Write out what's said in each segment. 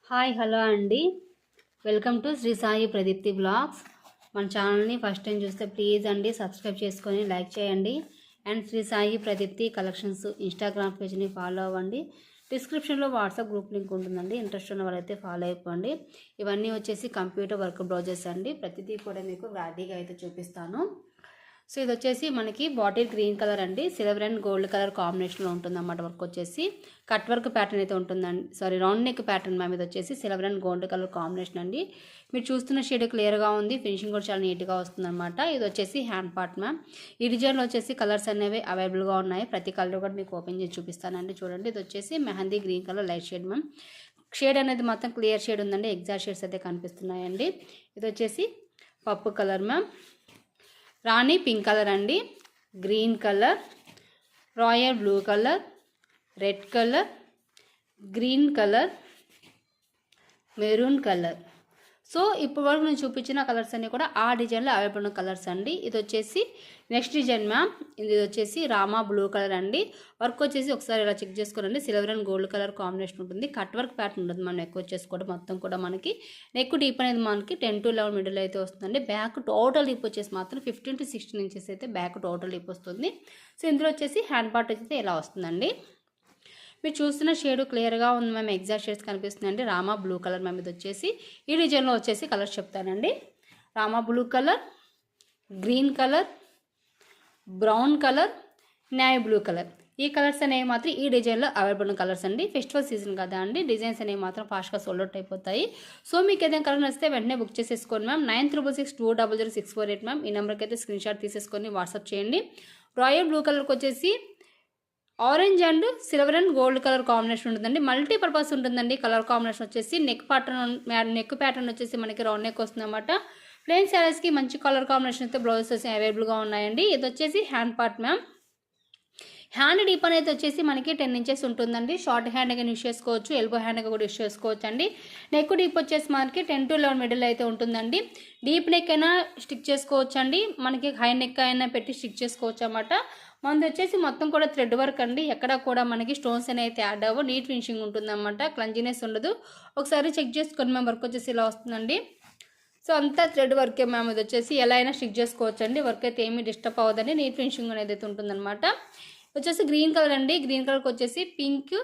Hi hello అండి. Welcome to Shri Sai Pradeepthi blogs. మన ఛానల్ని ఫస్ట్ టైం చూస్తే ప్లీజ్ అండి సబ్స్క్రైబ్ చేసుకొని లైక్ చేయండి. And Shri Sai Pradeepthi collections Instagram పేజ్ని ఫాలో అవ్వండి. డిస్క్రిప్షన్లో వాట్సాప్ గ్రూప్ లింక్ ఉంటుందండి. ఇంట్రెస్ట్ ఉన్న వాళ్ళైతే ఫాలో అయిపోండి. ఇవన్నీ వచ్చేసి కంప్యూటర్ వర్క్ బ్లౌజెస్ అండి. ప్రతిదీ కూడా మీకు రెడీగా అయితే చూపిస్తాను. సో ఇది వచ్చేసి మనకి బాటిల్ గ్రీన్ కలర్ అండి, సిల్వర్ అండ్ గోల్డ్ కలర్ కాంబినేషన్లో ఉంటుంది అన్నమాట. వర్క్ వచ్చేసి కట్ వర్క్ ప్యాటర్న్ అయితే ఉంటుందండి, రౌండ్ నెక్ ప్యాటర్న్ మీద వచ్చేసి silver and gold colour combination అండి. మీరు చూస్తున్న షేడ్ క్లియర్గా ఉంది, ఫినిషింగ్ కూడా చాలా నీట్గా వస్తుంది అనమాట. ఇది వచ్చేసి హ్యాండ్ పార్ట్ మ్యామ్. ఈ డిజైన్లో వచ్చేసి కలర్స్ అనేవి అవైలబుల్గా ఉన్నాయి. ప్రతి కలర్ కూడా మీకు ఓపెన్ చేసి చూపిస్తానండి. చూడండి, ఇది వచ్చేసి mehndi green colour light shade ma'am. Shade అనేది మొత్తం క్లియర్ షేడ్ ఉందండి, ఎగ్జాక్ట్ షేడ్స్ అయితే కనిపిస్తున్నాయండి. ఇది వచ్చేసి పప్పు కలర్ మ్యామ్, రాణి పింక్ కలర్ అండి, green colour, royal blue colour, red colour, green colour, maroon colour. So ఇప్పటి వరకు నేను చూపించిన కలర్స్ అన్నీ కూడా ఆ డిజైన్లో అవైలబుల్ ఉన్న కలర్స్ అండి. ఇది వచ్చేసి నెక్స్ట్ డిజైన్ మ్యామ్. ఇది వచ్చేసి రామా బ్లూ కలర్ అండి. వర్క్ వచ్చేసి ఒకసారి ఇలా చెక్ చేసుకోనండి. Silver and gold colour combination ఉంటుంది. కట్ వర్క్ ప్యాటర్న్ ఉంటుంది. మనం నెక్ వచ్చేసి కూడా మొత్తం కూడా మనకి నెక్ డీప్ అనేది మనకి 10 to 11 మిడిల్ అయితే వస్తుందండి. బ్యాక్ టోటల్ డీప్ వచ్చేసి మాత్రం 15 to 16 ఇంచెస్ అయితే బ్యాక్ టోటల్ డీప్ వస్తుంది. సో ఇందులో వచ్చేసి హ్యాండ్ పార్ట్ అయితే ఇలా వస్తుందండి. మీరు చూస్తున్న షేడ్ క్లియర్గా ఉంది మ్యామ్, ఎగ్జాక్ట్ షేడ్స్ కనిపిస్తుందండి. Rama blue colour ma'am. ఇది వచ్చేసి ఈ డిజైన్లో వచ్చేసి కలర్స్ చెప్తానండి. Rama blue colour, green colour, brown colour, navy blue colour. ఈ కలర్స్ అనేవి మాత్రం ఈ డిజైన్లో అవైలబుల్ ఉన్న కలర్స్ అండి. ఫెస్టివల్ సీజన్ కదా అండి, డిజైన్స్ అనేవి మాత్రం ఫాస్ట్గా సోల్డ్ అవుట్ అయిపోతాయి. సో మీకు ఏదైనా కలర్ నచ్చితే వెంటనే బుక్ చేసేసుకోండి మ్యామ్. 9366200648 మ్యామ్. ఈ నెంబర్కి అయితే స్క్రీన్ షాట్ తీసేసుకొని వాట్సాప్ చేయండి. రాయల్ బ్లూ కలర్కి వచ్చేసి orange and silver and gold colour combination ఉంటుందండి. మల్టీపర్పస్ ఉంటుందండి. కలర్ కాంబినేషన్ వచ్చేసి నెక్ ప్యాటర్న్ వచ్చేసి మనకి రౌండ్ నెక్ వస్తుంది అనమాట. ప్లెయిన్ శారీస్కి మంచి కలర్ కాంబినేషన్ అయితే బ్లౌజెస్ వచ్చి అవైలబుల్గా ఉన్నాయండి. ఇది వచ్చేసి hand part ma'am. Hand deep అనేది వచ్చేసి మనకి 10 ఇంచెస్ ఉంటుందండి. షార్ట్ హ్యాండ్గా యూస్ చేసుకోవచ్చు, ఎల్బో హ్యాండ్గా కూడా యూస్ చేసుకోవచ్చు అండి. నెక్ డీప్ వచ్చేసి మనకి 10 to 11 మిడిల్ అయితే ఉంటుందండి. డీప్ నెక్ అయినా స్టిక్ చేసుకోవచ్చు అండి, మనకి హై నెక్ అయినా పెట్టి స్టిక్ చేసుకోవచ్చు అన్నమాట. మనది వచ్చేసి మొత్తం కూడా థ్రెడ్ వర్క్ అండి. ఎక్కడ కూడా మనకి స్టోన్స్ అయితే యాడ్ అవ్వవు, నీట్ ఫినిషింగ్ ఉంటుంది అన్నమాట. క్లంజీనెస్ ఉండదు. ఒకసారి చెక్ చేసుకొని మేము వర్క్ వచ్చేసి ఇలా వస్తుందండి. సో అంతా థ్రెడ్ వర్కే మ్యామ్. ఇది వచ్చేసి ఎలా అయినా స్టిక్ చేసుకోవచ్చు అండి. వర్క్ అయితే ఏమీ డిస్టర్బ్ అవ్వదండి, నీట్ ఫినిషింగ్ అనేది అయితే ఉంటుందన్నమాట. వచ్చేసి గ్రీన్ కలర్ అండి. గ్రీన్ కలర్కి వచ్చేసి pink,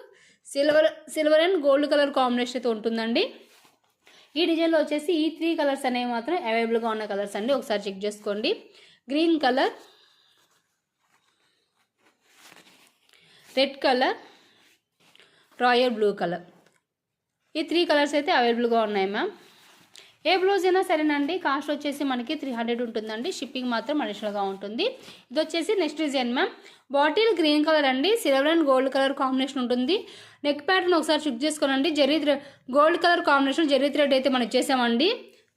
silver and gold colour combination అయితే ఉంటుందండి. ఈ డిజైన్లో వచ్చేసి ఈ 3 కలర్స్ అనేవి మాత్రం అవైలబుల్గా ఉన్న కలర్స్ అండి. ఒకసారి చెక్ చేసుకోండి. Green colour, red colour, royal blue colour. ఈ 3 కలర్స్ అయితే అవైలబుల్గా ఉన్నాయి మ్యామ్. ఏ బ్లౌజ్ అయినా సరేనండి. కాస్ట్ వచ్చేసి మనకి 300 ఉంటుందండి. షిప్పింగ్ మాత్రం అడిషనల్గా ఉంటుంది. ఇది వచ్చేసి next design ma'am. Bottle green colour అండి, silver and gold colour combination ఉంటుంది. నెక్ ప్యాటర్న్ ఒకసారి చెక్ చేసుకోనండి. Gold colour combination zari thread అయితే మనం ఇచ్చేసామండి.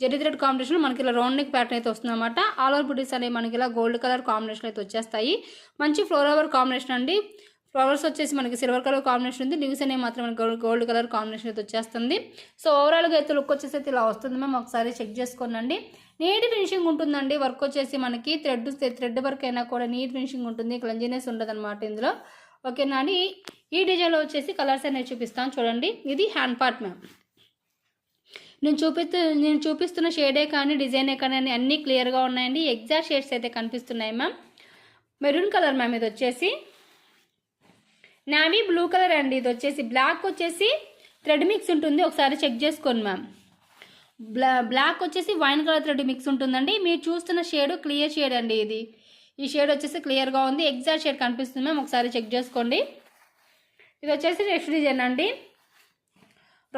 జెరీ థ్రెడ్ కాంబినేషన్ మనకి ఇలా రౌండ్ నెక్ ప్యాటర్న్ అయితే వస్తుంది అనమాట. ఆల్ ఓవర్ బుటీస్ అనేవి మనకి ఇలా గోల్డ్ కలర్ కాంబినేషన్ అయితే వచ్చేస్తాయి. మంచి ఫ్లోర్ కాంబినేషన్ అండి. ఫ్లవర్స్ వచ్చేసి మనకి సిల్వర్ కలర్ కాంబినేషన్ ఉంది. లీవ్స్ అనేవి మాత్రం మనకి గోల్డ్ కలర్ కాంబినేషన్ అయితే వచ్చేస్తుంది. సో ఓవరాల్గా అయితే లుక్ వచ్చేసి అయితే ఇలా వస్తుంది మ్యామ్. ఒకసారి చెక్ చేసుకోనండి. నీట్ ఫినిషింగ్ ఉంటుందండి. వర్క్ వచ్చేసి మనకి థ్రెడ్ వర్క్ అయినా కూడా నీట్ ఫినిషింగ్ ఉంటుంది, క్లంజీనెస్ ఉండదు అనమాట ఇందులో. ఓకేనా అండి. ఈ డిజైన్లో వచ్చేసి కలర్స్ అనేవి చూపిస్తాను చూడండి. ఇది హ్యాండ్ పార్ట్ మ్యామ్. నేను చూపిస్తున్న షేడే కానీ డిజైనే కానీ అన్నీ క్లియర్గా ఉన్నాయండి. ఎగ్జాక్ట్ షేడ్స్ అయితే కనిపిస్తున్నాయి మ్యామ్. Maroon colour ma'am. ఇది వచ్చేసి నావీ బ్లూ కలర్ అండి. ఇది వచ్చేసి బ్లాక్ వచ్చేసి థ్రెడ్ మిక్స్ ఉంటుంది. ఒకసారి చెక్ చేసుకోండి మ్యామ్. బ్లాక్ వచ్చేసి వైన్ కలర్ థ్రెడ్ మిక్స్ ఉంటుందండి. మీరు చూస్తున్న షేడ్ క్లియర్ షేడ్ అండి. ఈ షేడ్ వచ్చేసి క్లియర్గా ఉంది, ఎగ్జాక్ట్ షేడ్ కనిపిస్తుంది మ్యామ్. ఒకసారి చెక్ చేసుకోండి. ఇది వచ్చేసి నెక్స్ట్ డిజైన్ అండి.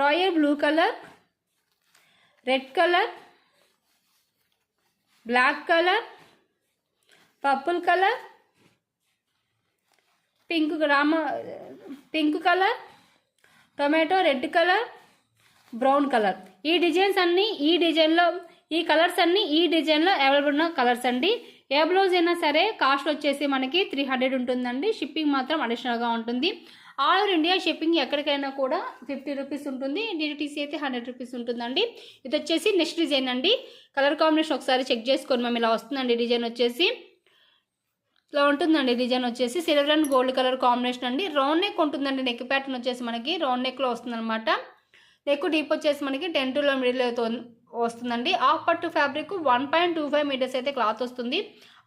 Royal blue colour, red colour, black colour, purple colour, pink colour, tomato red colour, brown colour. ఈ డిజైన్స్ అన్నీ ఈ కలర్స్ అన్నీ ఈ డిజైన్లో అవైలబుల్ ఉన్న కలర్స్ అండి. ఏ బ్లౌజ్ అయినా సరే కాస్ట్ వచ్చేసి మనకి 300 ఉంటుందండి. షిప్పింగ్ మాత్రం అడిషనల్గా ఉంటుంది. ఆల్ ఓవర్ ఇండియా షిప్పింగ్ ఎక్కడికైనా కూడా 50 రూపీస్ ఉంటుంది. డిటిటీసీ అయితే 100 రూపీస్ ఉంటుందండి. ఇది వచ్చేసి నెక్స్ట్ డిజైన్ అండి. కలర్ కాంబినేషన్ ఒకసారి చెక్ చేసుకొని మేము ఇలా వస్తుందండి. డిజైన్ వచ్చేసి ఇలా ఉంటుందండి. డిజైన్ వచ్చేసి silver and gold colour combination అండి. రౌండ్ నెక్ ఉంటుందండి. నెక్ ప్యాటర్న్ వచ్చేసి మనకి రౌండ్ నెక్లో వస్తుంది అనమాట. నెక్ డీప్ వచ్చేసి మనకి 10 to 11 మీటర్లు అయితే వస్తుందండి. హాఫ్ పట్టు ఫ్యాబ్రిక్ 1.25 మీటర్స్ అయితే క్లాత్ వస్తుంది.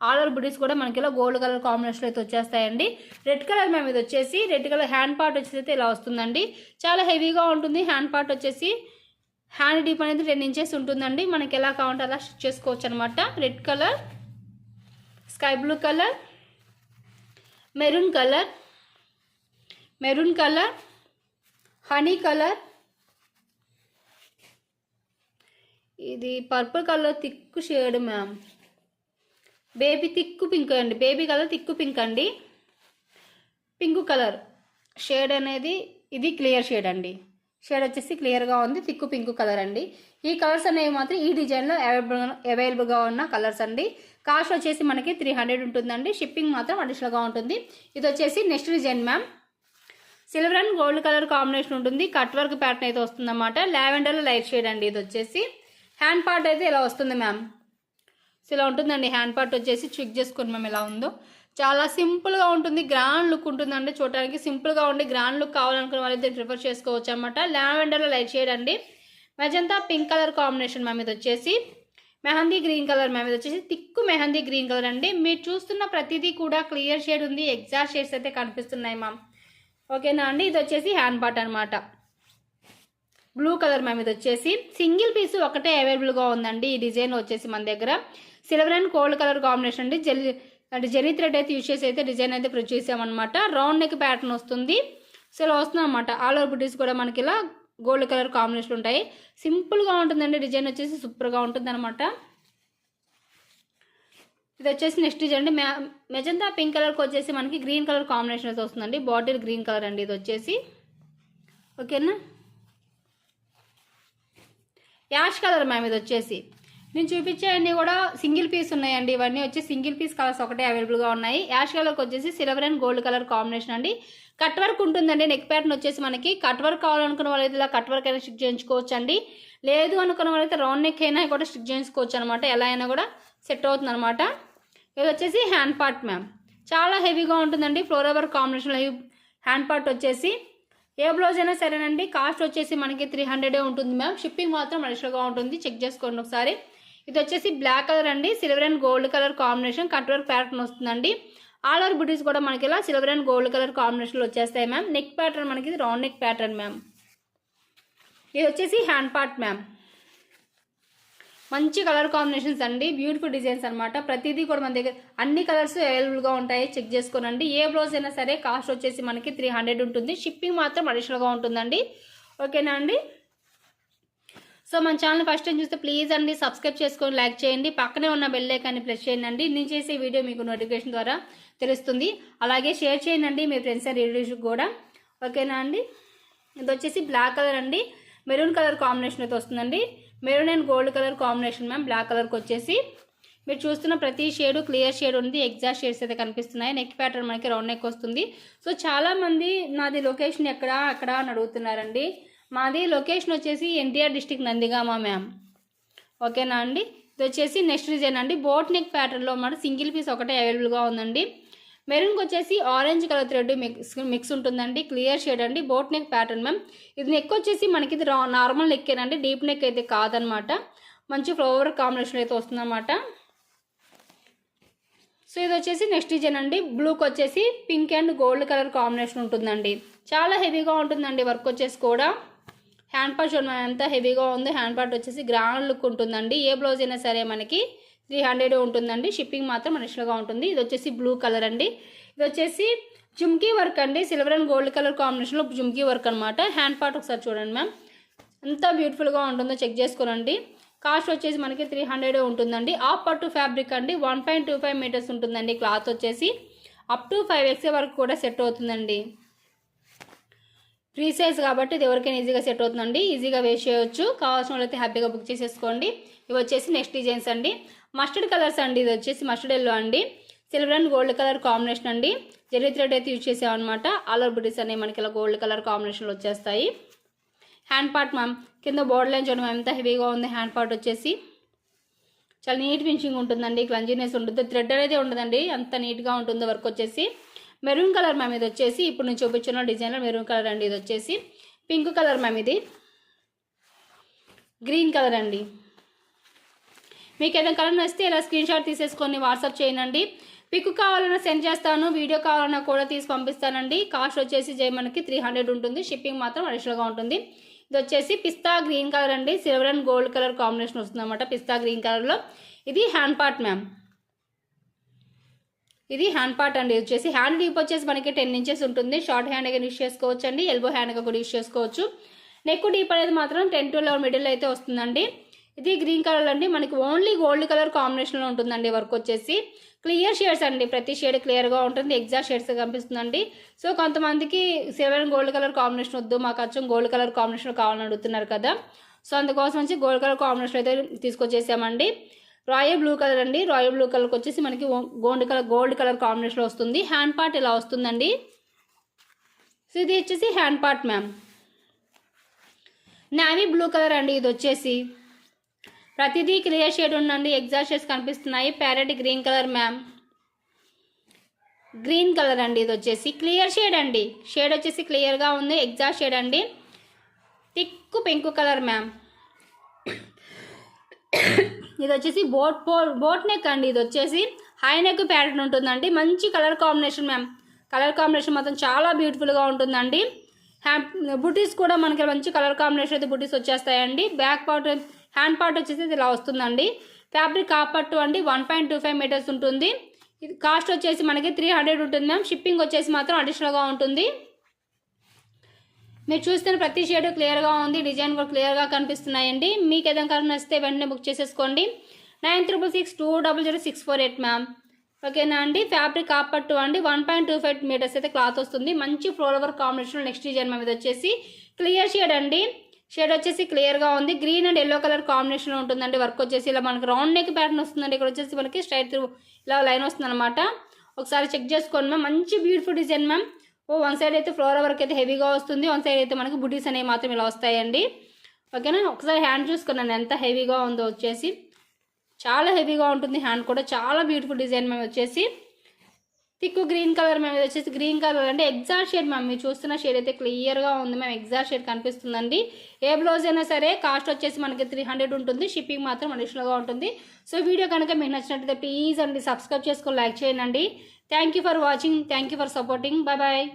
ఆల్ ఓవర్ బుటీస్ కూడా మనకి ఇలా గోల్డ్ కలర్ కాంబినేషన్ అయితే వచ్చేస్తాయండి. రెడ్ కలర్ మ్యామ్ ఇది వచ్చేసి రెడ్ కలర్ హ్యాండ్ పార్ట్ వచ్చేసి అయితే ఇలా వస్తుందండి. చాలా హెవీగా ఉంటుంది. హ్యాండ్ పార్ట్ వచ్చేసి హ్యాండ్ డీప్ అనేది 10 ఇంచెస్ ఉంటుందండి. మనకి ఎలా కావాలంటే అలా స్టిచ్ చేసుకోవచ్చు అనమాట. Red colour, sky blue colour, maroon colour, maroon colour, honey colour, ఇది purple colour thick shade ma'am, baby thick pink అండి, బేబీ కలర్ థిక్ పింక్ అండి, పింక్ కలర్ షేడ్ అనేది ఇది క్లియర్ షేడ్ అండి. షేడ్ వచ్చేసి క్లియర్గా ఉంది, థిక్ పింక్ కలర్ అండి. ఈ కలర్స్ అనేవి మాత్రం ఈ డిజైన్లో అవైలబుల్గా ఉన్న కలర్స్ అండి. కాస్ట్ వచ్చేసి మనకి 300 ఉంటుందండి. షిప్పింగ్ మాత్రం అడిషనల్గా ఉంటుంది. ఇది వచ్చేసి next design ma'am, silver and gold colour combination ఉంటుంది. కట్ వర్క్ ప్యాటర్న్ అయితే వస్తుందన్నమాట. లావెండర్లో లైట్ షేడ్ అండి. ఇది వచ్చేసి హ్యాండ్ పార్ట్ అయితే ఇలా వస్తుంది మ్యామ్. సో ఇలా ఉంటుందండి. హ్యాండ్ పార్ట్ వచ్చేసి చెక్ చేసుకోండి మ్యామ్ ఎలా ఉందో. చాలా సింపుల్గా ఉంటుంది, గ్రాండ్ లుక్ ఉంటుందండి. చూడడానికి సింపుల్గా ఉండి గ్రాండ్ లుక్ కావాలనుకున్న వాళ్ళైతే ప్రిఫర్ చేసుకోవచ్చు అనమాట. లావెండర్లో లైట్ షేడ్ అండి. Magenta pink colour combination ma'am. ఇది వచ్చేసి మెహందీ గ్రీన్ కలర్ మ్యామ్. ఇది వచ్చేసి థిక్ మెహందీ గ్రీన్ కలర్ అండి. మీరు చూస్తున్న ప్రతిదీ కూడా క్లియర్ షేడ్ ఉంది, ఎగ్జాక్ట్ షేడ్స్ అయితే కనిపిస్తున్నాయి మ్యామ్. ఓకేనా అండి. ఇది వచ్చేసి హ్యాండ్ పార్ట్ అనమాట. Blue colour ma'am. ఇది వచ్చేసి సింగిల్ పీస్ ఒకటే అవైలబుల్గా ఉందండి. ఈ డిజైన్ వచ్చేసి మన దగ్గర silver and gold colour combination అండి. జెరీ థ్రెడ్ అయితే యూజ్ చేసి అయితే డిజైన్ అయితే ప్రొడ్యూస్ చేసామన్నమాట. రౌండ్ నెక్ ప్యాటర్న్ వస్తుంది. సో ఇలా వస్తుంది అనమాట. ఆల్ ఓవర్ బుటీస్ కూడా మనకి ఇలా గోల్డ్ కలర్ కాంబినేషన్ ఉంటాయి. సింపుల్గా ఉంటుందండి. డిజైన్ వచ్చేసి సూపర్గా ఉంటుంది అనమాట. ఇది వచ్చేసి నెక్స్ట్ డిజైన్ అండి. మెజంతా పింక్ కలర్కి వచ్చేసి మనకి గ్రీన్ కలర్ కాంబినేషన్ అయితే వస్తుందండి. బాటిల్ గ్రీన్ కలర్ అండి ఇది వచ్చేసి. ఓకేనా. Ash colour ma'am. ఇది వచ్చేసి నేను చూపించేవన్నీ కూడా సింగిల్ పీస్ ఉన్నాయండి. ఇవన్నీ వచ్చి సింగిల్ పీస్ కలర్స్ ఒకటే అవైలబుల్గా ఉన్నాయి. యాష్ కలర్కి వచ్చేసి silver and gold colour combination అండి. కట్ వర్క్ ఉంటుందండి. నెక్ ప్యాటర్న్ వచ్చేసి మనకి కట్ వర్క్ కావాలనుకున్న వాళ్ళైతే ఇలా కట్ వర్క్ అయినా స్టిక్ చేయించుకోవచ్చు అండి. లేదు అనుకున్న వాళ్ళైతే రౌండ్ నెక్ అయినా కూడా స్టిక్ చేయించుకోవచ్చు అనమాట. ఎలా అయినా కూడా సెట్ అవుతుంది అనమాట. ఇది వచ్చేసి హ్యాండ్ పార్ట్ మ్యామ్. చాలా హెవీగా ఉంటుందండి. ఫ్లోర్ వర్క్ కాంబినేషన్లో హ్యాండ్ పార్ట్ వచ్చేసి ఏ బ్లౌజ్ అయినా సరేనండి. కాస్ట్ వచ్చేసి మనకి 300 ఉంటుంది మ్యామ్. షిప్పింగ్ మాత్రం అడిషనల్గా ఉంటుంది. చెక్ చేసుకోండి ఒకసారి. ఇది వచ్చేసి బ్లాక్ కలర్ అండి. Silver and gold colour combination cut work pattern వస్తుందండి. ఆల్ ఓవర్ బుటీస్ కూడా మనకి ఇలా సిల్వర్ అండ్ గోల్డ్ కలర్ కాంబినేషన్లో వచ్చేస్తాయి మ్యామ్. నెక్ ప్యాటర్న్ మనకి రౌండ్ నెక్ ప్యాటర్న్ మ్యామ్. ఇది వచ్చేసి హ్యాండ్ పార్ట్ మ్యామ్. మంచి కలర్ కాంబినేషన్స్ అండి. బ్యూటిఫుల్ డిజైన్స్ అనమాట. ప్రతిదీ కూడా మన దగ్గర అన్ని కలర్స్ అవైలబుల్గా ఉంటాయి. చెక్ చేసుకోనండి. ఏ బ్లౌజ్ అయినా సరే కాస్ట్ వచ్చేసి మనకి 300 ఉంటుంది. షిప్పింగ్ మాత్రం అడిషనల్గా ఉంటుందండి. ఓకేనా అండి. సో మన ఛానల్ ఫస్ట్ టైం చూస్తే ప్లీజ్ అండి సబ్స్క్రైబ్ చేసుకొని లైక్ చేయండి. పక్కనే ఉన్న బెల్ ఐకాన్ని ప్రెస్ చేయండి. నేను చేసే వీడియో మీకు నోటిఫికేషన్ ద్వారా తెలుస్తుంది. అలాగే షేర్ చేయండి మీ ఫ్రెండ్స్ అండ్ రిలేటివ్స్ కూడా. ఓకేనా అండి. ఇది వచ్చేసి బ్లాక్ కలర్ అండి. మెరూన్ కలర్ కాంబినేషన్ అయితే వస్తుందండి. Maroon and gold colour combination ma'am. Black కలర్కి వచ్చేసి మీరు చూస్తున్న ప్రతి షేడు క్లియర్ షేడ్ ఉంది. ఎగ్జాక్ట్ షేడ్స్ అయితే కనిపిస్తున్నాయి. నెక్ ప్యాటర్న్ మనకి రౌండ్ నెక్ వస్తుంది. సో చాలామంది నాది లొకేషన్ ఎక్కడ అక్కడ అని అడుగుతున్నారండి. మాది లొకేషన్ వచ్చేసి ఎన్టీఆర్ డిస్టిక్ నందిగామ మ్యామ్. ఓకేనా అండి. ఇది వచ్చేసి నెక్స్ట్ డిజైన్ అండి. బోట్ నెక్ ప్యాటర్న్లో మన సింగిల్ పీస్ ఒకటే అవైలబుల్గా ఉందండి. మెరూన్కి వచ్చేసి ఆరెంజ్ కలర్ థ్రెడ్ మిక్స్ ఉంటుందండి. క్లియర్ షేడ్ అండి. Boat neck pattern ma'am. ఇది నెక్ వచ్చేసి మనకి ఇది నార్మల్ నెక్కేనండి. డీప్ నెక్ అయితే కాదనమాట. మంచి ఫ్లవర్ కాంబినేషన్ అయితే వస్తుందన్నమాట. సో ఇది వచ్చేసి నెక్స్ట్ డిజైన్ అండి. బ్లూకి వచ్చేసి pink and gold colour combination ఉంటుందండి. చాలా హెవీగా ఉంటుందండి. వర్క్ వచ్చేసి కూడా హ్యాండ్ పార్ట్ చూడండి ఎంత హెవీగా ఉంది. హ్యాండ్ పార్ట్ వచ్చేసి గ్రాండ్ లుక్ ఉంటుందండి. ఏ బ్లౌజ్ అయినా సరే మనకి 300 ఉంటుందండి. షిప్పింగ్ మాత్రం అడిషనల్గా ఉంటుంది. ఇది వచ్చేసి బ్లూ కలర్ అండి. ఇది వచ్చేసి జుమ్కీ వర్క్ అండి. సిల్వర్ అండ్ గోల్డ్ కలర్ కాంబినేషన్లో జుమ్కీ వర్క్ అనమాట. హ్యాండ్ పార్ట్ ఒకసారి చూడండి మ్యామ్ ఎంత బ్యూటిఫుల్గా ఉంటుందో చెక్ చేసుకోనండి. కాస్ట్ వచ్చేసి మనకి 300 ఉంటుందండి. హాఫ్ పట్టు ఫ్యాబ్రిక్ అండి. 1.25 మీటర్స్ ఉంటుందండి. క్లాత్ వచ్చేసి అప్ టు 5XL వరకు కూడా సెట్ అవుతుందండి. ఫ్రీ సైజ్ కాబట్టి ఇది ఎవరికైనా ఈజీగా సెట్ అవుతుందండి. ఈజీగా వేస్ట్ చేయవచ్చు. కావాల్సిన వాళ్ళైతే హ్యాపీగా బుక్ చేసేసుకోండి. ఇవి వచ్చేసి నెక్స్ట్ డిజైన్స్ అండి. మస్టర్డ్ కలర్స్ అండి. ఇది వచ్చేసి మస్టర్డ్ ఎల్లో అండి. Silver and gold colour combination అండి. జెరీ థ్రెడ్ అయితే యూజ్ చేసామన్నమాట. ఆల్ ఓవర్ బుటీస్ అనేవి మనకి ఇలా గోల్డ్ కలర్ కాంబినేషన్లో వచ్చేస్తాయి. హ్యాండ్ పార్ట్ మ్యామ్ కింద బోర్డర్ లైన్ చూడండి ఎంత హెవీగా ఉంది. హ్యాండ్ పార్ట్ వచ్చేసి చాలా నీట్ ఫినిషింగ్ ఉంటుందండి. క్లంజీనెస్ ఉంటుంది. థ్రెడ్ అనేది ఉండదండి. అంత నీట్గా ఉంటుంది వర్క్ వచ్చేసి. Maroon colour ma'am. ఇది వచ్చేసి ఇప్పుడు నేను చూపించిన డిజైన్లో మెరూన్ కలర్ అండి. ఇది వచ్చేసి పింక్ కలర్ మ్యామ్. ఇది గ్రీన్ కలర్ అండి. మీకు ఏదైనా కలర్ నచ్చితే ఇలా స్క్రీన్ షాట్ తీసేసుకొని వాట్సాప్ చేయండి. పిక్ కావాలన్నా సెండ్ చేస్తాను, వీడియో కావాలన్నా కూడా తీసి పంపిస్తానండి. కాస్ట్ వచ్చేసి మనకి 300 ఉంటుంది. షిప్పింగ్ మాత్రం అడిషనల్గా ఉంటుంది. ఇది వచ్చేసి పిస్తా గ్రీన్ కలర్ అండి. Silver and gold colour combination వస్తుంది అనమాట పిస్తా గ్రీన్ కలర్లో. ఇది హ్యాండ్ పార్ట్ మ్యామ్. ఇది హ్యాండ్ పార్ట్ అండి. వచ్చేసి హ్యాండ్ డీప్ వచ్చేసి మనకి 10 ఇంచెస్ ఉంటుంది. షార్ట్ హ్యాండ్గా యూస్ చేసుకోవచ్చు అండి, ఎల్బో హ్యాండ్గా కూడా యూస్ చేసుకోవచ్చు. నెక్ డీప్ అనేది మాత్రం 10 to 11 మిడిల్ అయితే వస్తుందండి. ఇది గ్రీన్ కలర్ అండి. మనకి ఓన్లీ గోల్డ్ కలర్ కాంబినేషన్లో ఉంటుందండి. వర్క్ వచ్చేసి క్లియర్ షేడ్స్ అండి. ప్రతి షేడ్ క్లియర్గా ఉంటుంది. ఎగ్జాక్ట్ షేడ్స్ కనిపిస్తుందండి. సో కొంతమందికి silver and gold colour combination వద్దు, మాకు అచ్చం గోల్డ్ కలర్ కాంబినేషన్ కావాలని అడుగుతున్నారు కదా. సో అందుకోసం వచ్చి గోల్డ్ కలర్ కాంబినేషన్ అయితే తీసుకొచ్చేసామండి. రాయల్ బ్లూ కలర్ అండి. రాయల్ బ్లూ కలర్కి వచ్చేసి మనకి గోల్డ్ కలర్ కాంబినేషన్లో వస్తుంది. హ్యాండ్ పార్ట్ ఇలా వస్తుందండి. సో ఇది వచ్చేసి hand part ma'am. Navy blue colour అండి. ఇది వచ్చేసి ప్రతిదీ క్లియర్ షేడ్ ఉందండి. ఎగ్జాక్ట్ షేడ్స్ కనిపిస్తున్నాయి. Parrot green colour ma'am. Green colour అండి. ఇది వచ్చేసి క్లియర్ షేడ్ అండి. షేడ్ వచ్చేసి క్లియర్గా ఉంది. ఎగ్జాక్ట్ షేడ్ అండి. Thick pink colour ma'am. ఇది వచ్చేసి బోట్ నెక్ అండి. ఇది వచ్చేసి హై నెక్ ప్యాటర్న్ ఉంటుందండి. మంచి colour combination ma'am. Colour combination మాత్రం చాలా బ్యూటిఫుల్గా ఉంటుందండి. బుటీస్ కూడా మనకి మంచి కలర్ కాంబినేషన్ అయితే బుటీస్ వచ్చేస్తాయండి. బ్యాక్ పార్ట్ హ్యాండ్ పార్ట్ వచ్చేసి ఇలా వస్తుందండి. ఫ్యాబ్రిక్ కాపట్టు అండి. 1.25 మీటర్స్ ఉంటుంది. ఇది కాస్ట్ వచ్చేసి మనకి 300 ఉంటుంది మ్యామ్. షిప్పింగ్ వచ్చేసి మాత్రం అడిషనల్గా ఉంటుంది. మీరు చూస్తే ప్రతి షేడ్ క్లియర్గా ఉంది. డిజైన్ కూడా క్లియర్గా కనిపిస్తున్నాయండి. మీకు ఏదైనా కలర్ నచ్చితే వెంటనే బుక్ చేసేసుకోండి. 9662000648 మ్యామ్. ఓకేనా అండి. ఫ్యాబ్రిక్ కాపట్టు అండి. 1.25 మీటర్స్ అయితే క్లాత్ వస్తుంది. మంచి floor combination next design ma'am. ఇది వచ్చేసి క్లియర్ షేడ్ అండి. షేడ్ వచ్చేసి క్లియర్గా ఉంది. Green and yellow colour combination ఉంటుందండి. వర్క్ వచ్చేసి ఇలా మనకి రౌండ్ నెక్ ప్యాటర్న్ వస్తుందండి. ఇక్కడ వచ్చేసి మనకి స్ట్రైట్ ఇలా లైన్ వస్తుంది అనమాట. ఒకసారి చెక్ చేసుకోండి మ్యామ్. మంచి beautiful design ma'am. One side అయితే ఫ్లోర్ వర్క్ అయితే హెవీగా వస్తుంది. వన్ సైడ్ అయితే మనకి బుటీస్ అనేవి మాత్రం ఇలా వస్తాయండి. ఓకేనా. ఒకసారి హ్యాండ్ చూసుకున్నాను ఎంత హెవీగా ఉందో. వచ్చేసి చాలా హెవీగా ఉంటుంది. హ్యాండ్ కూడా చాలా బ్యూటిఫుల్ డిజైన్ మేము వచ్చేసి థిక్ గ్రీన్ కలర్ మేము వచ్చేసి గ్రీన్ కలర్ అంటే ఎగ్జాక్ట్ షేడ్ మ్యామ్. మీరు చూస్తున్న షేడ్ అయితే క్లియర్గా ఉంది మ్యామ్. ఎగ్జాక్ట్ షేడ్ కనిపిస్తుందండి. ఏ బ్లౌజ్ అయినా సరే కాస్ట్ వచ్చేసి మనకి 300 ఉంటుంది. షిప్పింగ్ మాత్రం అడిషనల్గా ఉంటుంది. సో వీడియో కనుక మీకు నచ్చినట్లయితే ప్లీజ్ అండి సబ్స్క్రైబ్ చేసుకొని లైక్ చేయండి. Thank you for watching. Thank you for supporting. Bye bye.